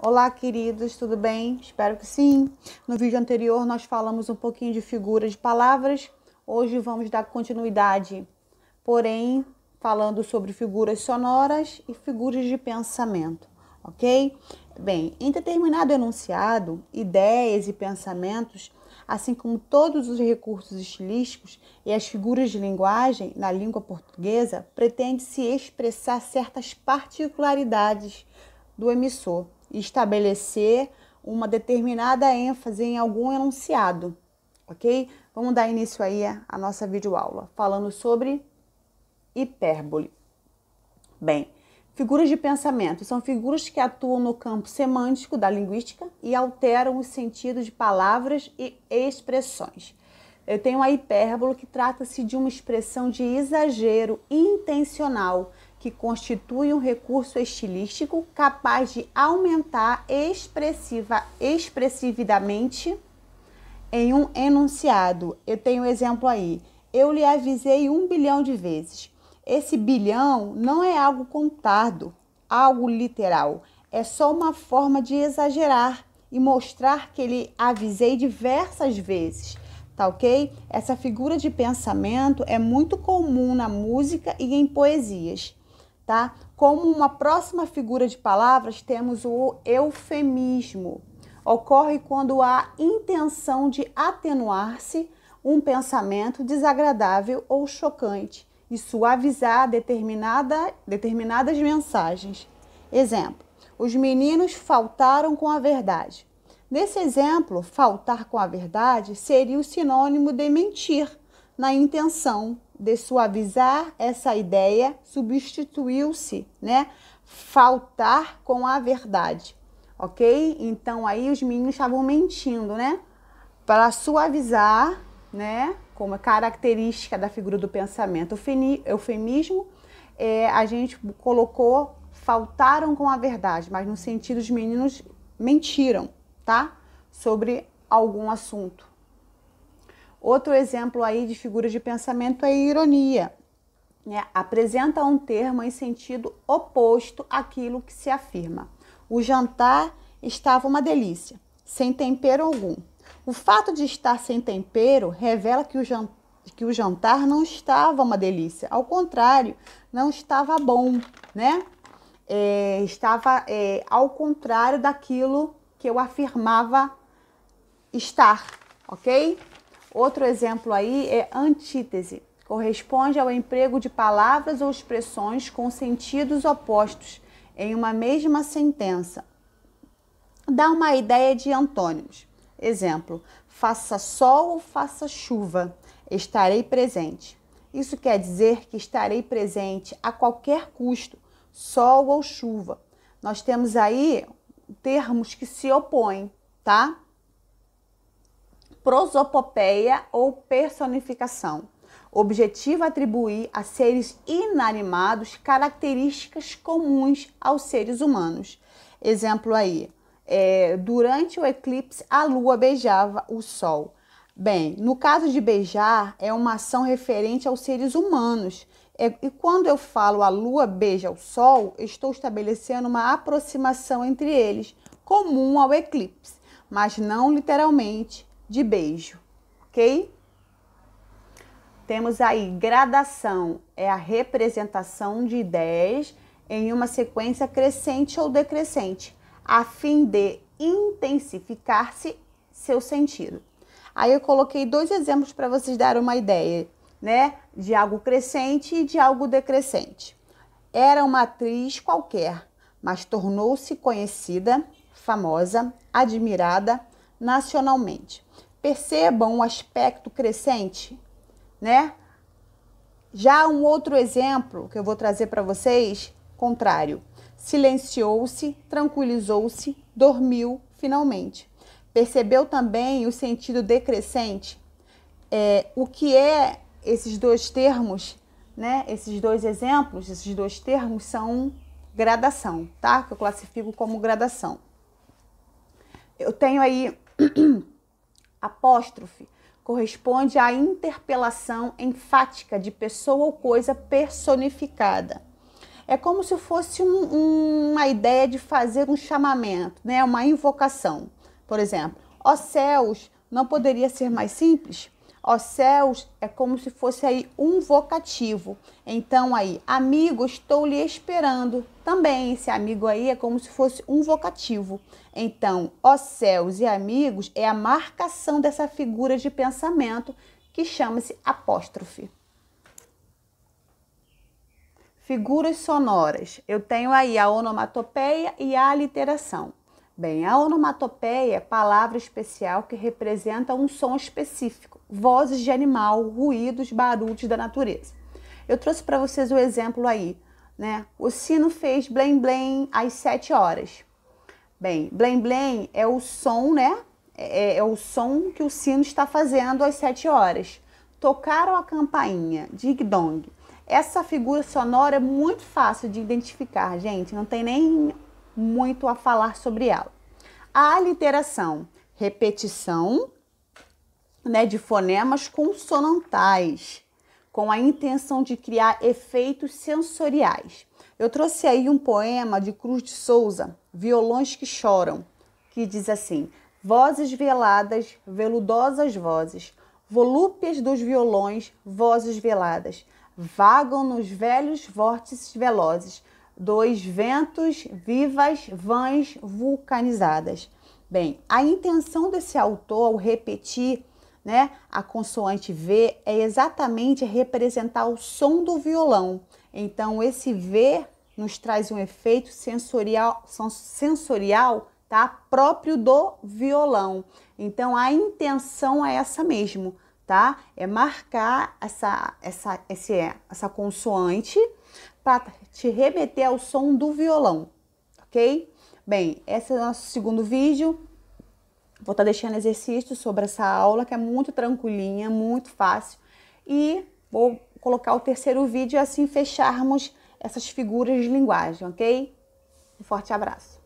Olá, queridos, tudo bem? Espero que sim. No vídeo anterior nós falamos um pouquinho de figuras de palavras. Hoje vamos dar continuidade, porém falando sobre figuras sonoras e figuras de pensamento, ok? Bem, em determinado enunciado, ideias e pensamentos, assim como todos os recursos estilísticos e as figuras de linguagem na língua portuguesa, pretende-se expressar certas particularidades do emissor e estabelecer uma determinada ênfase em algum enunciado, ok? Vamos dar início aí à nossa videoaula, falando sobre hipérbole. Bem, figuras de pensamento são figuras que atuam no campo semântico da linguística e alteram o sentido de palavras e expressões. Eu tenho a hipérbole, que trata-se de uma expressão de exagero intencional que constitui um recurso estilístico capaz de aumentar expressividamente em um enunciado. Eu tenho um exemplo aí. Eu lhe avisei 1 bilhão de vezes. Esse bilhão não é algo contado, algo literal. É só uma forma de exagerar e mostrar que lhe avisei diversas vezes. Tá ok? Essa figura de pensamento é muito comum na música e em poesias, tá? Como uma próxima figura de palavras, temos o eufemismo. Ocorre quando há intenção de atenuar-se um pensamento desagradável ou chocante e suavizar determinadas mensagens. Exemplo: os meninos faltaram com a verdade. Nesse exemplo, faltar com a verdade seria o sinônimo de mentir. Na intenção de suavizar essa ideia, substituiu-se, faltar com a verdade, ok? Então, aí os meninos estavam mentindo, Para suavizar, como característica da figura do pensamento, eufemismo, a gente colocou faltaram com a verdade, mas no sentido os meninos mentiram, tá? Sobre algum assunto. Outro exemplo aí de figuras de pensamento é a ironia, Apresenta um termo em sentido oposto àquilo que se afirma. O jantar estava uma delícia, sem tempero algum. O fato de estar sem tempero revela que o jantar não estava uma delícia. Ao contrário, não estava bom, Estava ao contrário daquilo que eu afirmava estar, ok? Outro exemplo aí é antítese. Corresponde ao emprego de palavras ou expressões com sentidos opostos em uma mesma sentença. Dá uma ideia de antônimos. Exemplo: faça sol ou faça chuva, estarei presente. Isso quer dizer que estarei presente a qualquer custo, sol ou chuva. Nós temos aí termos que se opõem, tá? Prosopopeia ou personificação. Objetivo atribuir a seres inanimados características comuns aos seres humanos. Exemplo aí: durante o eclipse a lua beijava o sol. Bem, no caso de beijar, é uma ação referente aos seres humanos. E quando eu falo a lua beija o sol, estou estabelecendo uma aproximação entre eles, comum ao eclipse, mas não literalmente de beijo, ok? Temos aí gradação, é a representação de ideias em uma sequência crescente ou decrescente, a fim de intensificar-se seu sentido. Aí eu coloquei 2 exemplos para vocês darem uma ideia, de algo crescente e de algo decrescente. Era uma atriz qualquer, mas tornou-se conhecida, famosa, admirada nacionalmente. Percebam o aspecto crescente, Já um outro exemplo que eu vou trazer para vocês, contrário. Silenciou-se, tranquilizou-se, dormiu finalmente. Percebeu também o sentido decrescente? O que é esses 2 termos, Esses 2 exemplos, esses 2 termos são gradação, tá? Que eu classifico como gradação. Eu tenho aí apóstrofe, corresponde à interpelação enfática de pessoa ou coisa personificada. É como se fosse um uma ideia de fazer um chamamento, né? Uma invocação. Por exemplo, ó céus, não poderia ser mais simples? Ó céus é como se fosse aí um vocativo. Então aí, amigo, estou lhe esperando. Também esse amigo aí é como se fosse um vocativo. Então, ó céus e amigos é a marcação dessa figura de pensamento que chama-se apóstrofe. Figuras sonoras. Eu tenho aí a onomatopeia e a aliteração. Bem, a onomatopeia é palavra especial que representa um som específico, vozes de animal, ruídos, barulhos da natureza. Eu trouxe para vocês o exemplo aí, né? O sino fez blém blém às 7 horas. Bem, blém blém é o som, né? É o som que o sino está fazendo às 7 horas. Tocaram a campainha, ding dong. Essa figura sonora é muito fácil de identificar, gente. Não tem nem muito a falar sobre ela. A aliteração, repetição, né, de fonemas consonantais, com a intenção de criar efeitos sensoriais. Eu trouxe aí um poema de Cruz de Souza, Violões que Choram, que diz assim: vozes veladas, veludosas vozes, volúpias dos violões, vozes veladas, vagam nos velhos vórtices velozes, dois ventos vivas, vãs vulcanizadas. Bem, a intenção desse autor ao repetir, né, a consoante V é exatamente representar o som do violão. Então, esse V nos traz um efeito sensorial, tá, próprio do violão. Então, a intenção é essa mesmo, tá? É marcar essa consoante para te remeter ao som do violão, ok? Bem, esse é o nosso segundo vídeo. Vou estar deixando exercício sobre essa aula, que é muito tranquilinha, muito fácil. E vou colocar o terceiro vídeo e assim fecharmos essas figuras de linguagem, ok? Um forte abraço.